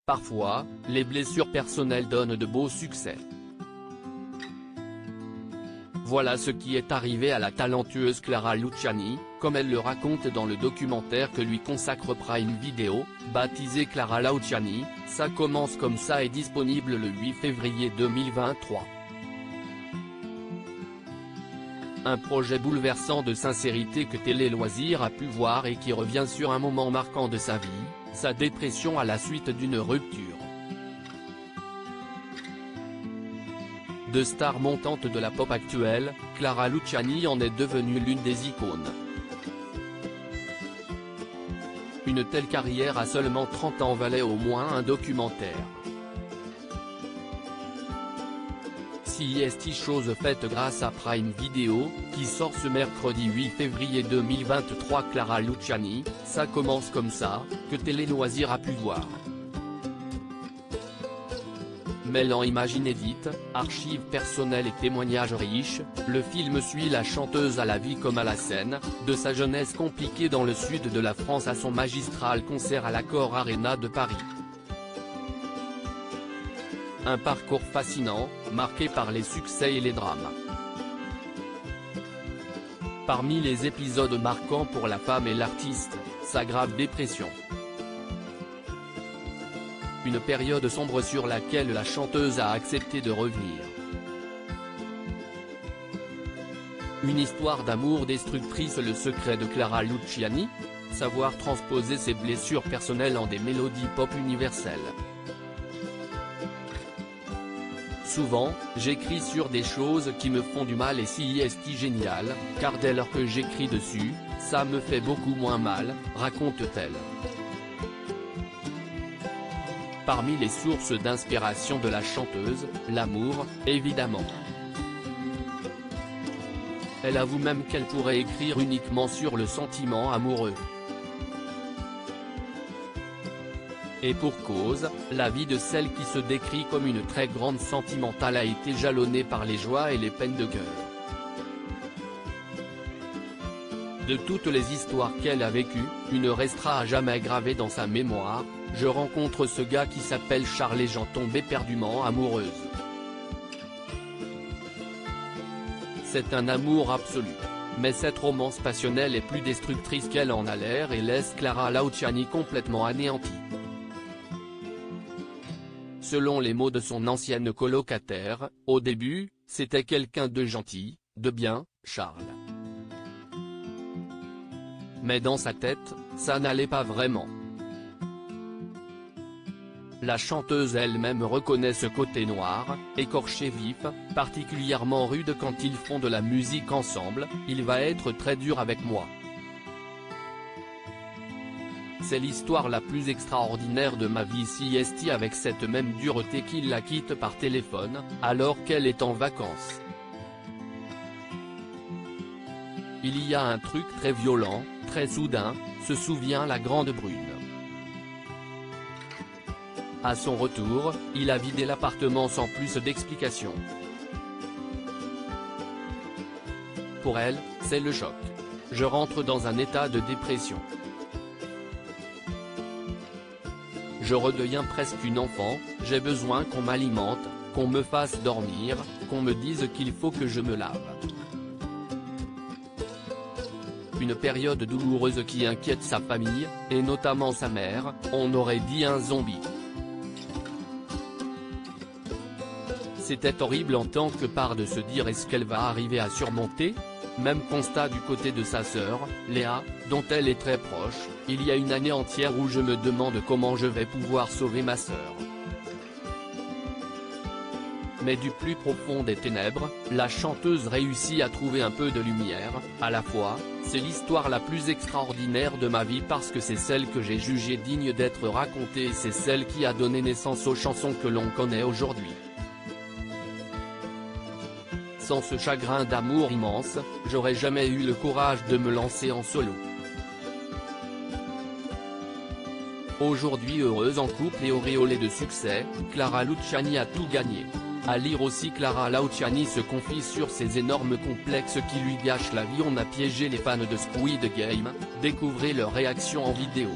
Parfois, les blessures personnelles donnent de beaux succès. Voilà ce qui est arrivé à la talentueuse Clara Luciani, comme elle le raconte dans le documentaire que lui consacre Prime Video, baptisé Clara Luciani, ça commence comme ça est disponible le 8 février 2023. Un projet bouleversant de sincérité que Télé Loisirs a pu voir et qui revient sur un moment marquant de sa vie, sa dépression à la suite d'une rupture. De star montante de la pop actuelle, Clara Luciani en est devenue l'une des icônes. Une telle carrière à seulement 30 ans valait au moins un documentaire. CIST, chose faite grâce à Prime Video, qui sort ce mercredi 8 février 2023. Clara Luciani, ça commence comme ça, que Télé Loisirs a pu voir. Mêlant images inédites, archives personnelles et témoignages riches, le film suit la chanteuse à la vie comme à la scène, de sa jeunesse compliquée dans le sud de la France à son magistral concert à l'Accor Arena de Paris. Un parcours fascinant, marqué par les succès et les drames. Parmi les épisodes marquants pour la femme et l'artiste, sa grave dépression. Une période sombre sur laquelle la chanteuse a accepté de revenir. Une histoire d'amour destructrice. Le secret de Clara Luciani, savoir transposer ses blessures personnelles en des mélodies pop universelles. Souvent, j'écris sur des choses qui me font du mal et CIST génial, car dès lors que j'écris dessus, ça me fait beaucoup moins mal, raconte-t-elle. Parmi les sources d'inspiration de la chanteuse, l'amour, évidemment. Elle avoue même qu'elle pourrait écrire uniquement sur le sentiment amoureux. Et pour cause, la vie de celle qui se décrit comme une très grande sentimentale a été jalonnée par les joies et les peines de cœur. De toutes les histoires qu'elle a vécues, une restera à jamais gravée dans sa mémoire: je rencontre ce gars qui s'appelle Charles et j'en tombe éperdument amoureuse. C'est un amour absolu. Mais cette romance passionnelle est plus destructrice qu'elle en a l'air et laisse Clara Luciani complètement anéantie. Selon les mots de son ancienne colocataire, au début, c'était quelqu'un de gentil, de bien, Charles. Mais dans sa tête, ça n'allait pas vraiment. La chanteuse elle-même reconnaît ce côté noir, écorché vif, particulièrement rude quand ils font de la musique ensemble. Il va être très dur avec moi. C'est l'histoire la plus extraordinaire de ma vie. CIST avec cette même dureté qu'il la quitte par téléphone, alors qu'elle est en vacances. Il y a un truc très violent, très soudain, se souvient la grande brune. À son retour, il a vidé l'appartement sans plus d'explication. Pour elle, c'est le choc. Je rentre dans un état de dépression. Je redeviens presque une enfant, j'ai besoin qu'on m'alimente, qu'on me fasse dormir, qu'on me dise qu'il faut que je me lave. Une période douloureuse qui inquiète sa famille, et notamment sa mère, on aurait dit un zombie. C'était horrible en tant que part de se dire est-ce qu'elle va arriver à surmonter? Même constat du côté de sa sœur, Léa, dont elle est très proche. Il y a une année entière où je me demande comment je vais pouvoir sauver ma sœur. Mais du plus profond des ténèbres, la chanteuse réussit à trouver un peu de lumière. À la fois, c'est l'histoire la plus extraordinaire de ma vie parce que c'est celle que j'ai jugée digne d'être racontée et c'est celle qui a donné naissance aux chansons que l'on connaît aujourd'hui. Sans ce chagrin d'amour immense, j'aurais jamais eu le courage de me lancer en solo. Aujourd'hui heureuse en couple et auréolée de succès, Clara Luciani a tout gagné. À lire aussi, Clara Luciani se confie sur ses énormes complexes qui lui gâchent la vie. On a piégé les fans de Squid Game, découvrez leur réaction en vidéo.